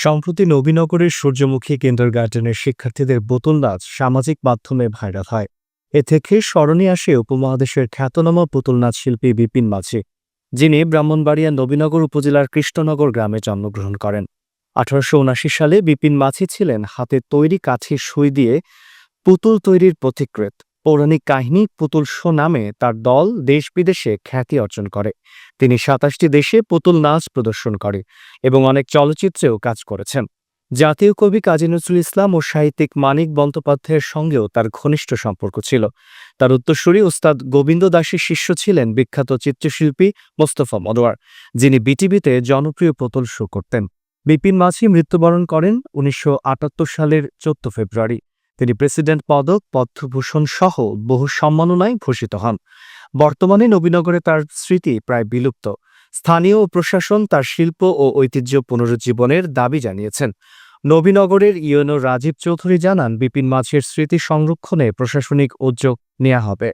সম্প্রতি নবীনগরের সূর্যমুখী কিন্ডারগার্টেনের শিক্ষার্থীদের বোতল নাচ সামাজিক মাধ্যমে ভাইরাল হয়। এ থেকে স্মরণে আসে উপমহাদেশের খ্যাতনামা পুতুল নাচ শিল্পী বিপিন মাঝি, যিনি ব্রাহ্মণবাড়িয়া নবীনগর উপজেলার কৃষ্ণনগর গ্রামে জন্মগ্রহণ করেন। 1879 সালে বিপিন মাঝি ছিলেন হাতে তৈরি কাঠির সুই দিয়ে পুতুল তৈরির পথিকৃৎ। পৌরাণিক কাহিনী পুতুল শো নামে তার দল দেশ বিদেশে খ্যাতি অর্জন করে। তিনি 27টি দেশে পুতুল নাচ প্রদর্শন করে এবং অনেক চলচ্চিত্রেও কাজ করেছেন। জাতীয় কবি কাজী নজরুল ইসলাম ও সাহিত্যিক মানিক বন্দ্যোপাধ্যায়ের সঙ্গেও তার ঘনিষ্ঠ সম্পর্ক ছিল। তার উত্তরসূরি ওস্তাদ গোবিন্দ দাসের শিষ্য ছিলেন বিখ্যাত চিত্রশিল্পী মোস্তফা মনোয়ার, যিনি বিটিভিতে জনপ্রিয় পুতুল শো করতেন। বিপিন মাঝি মৃত্যুবরণ করেন 1978 সালের 14 ফেব্রুয়ারি। তিনি প্রেসিডেন্ট পদক, পদ্মভূষণ সহ বহু সম্মাননায় ভূষিত হন। বর্তমানে নবীনগরে তার স্মৃতি প্রায় বিলুপ্ত। স্থানীয় প্রশাসন তার শিল্প ও ঐতিহ্য পুনরুজ্জীবনের দাবি জানিয়েছেন। নবীনগরের ইউএনও রাজীব চৌধুরী জানান, বিপিন মাঝির স্মৃতি সংরক্ষণে প্রশাসনিক উদ্যোগ নেওয়া হবে।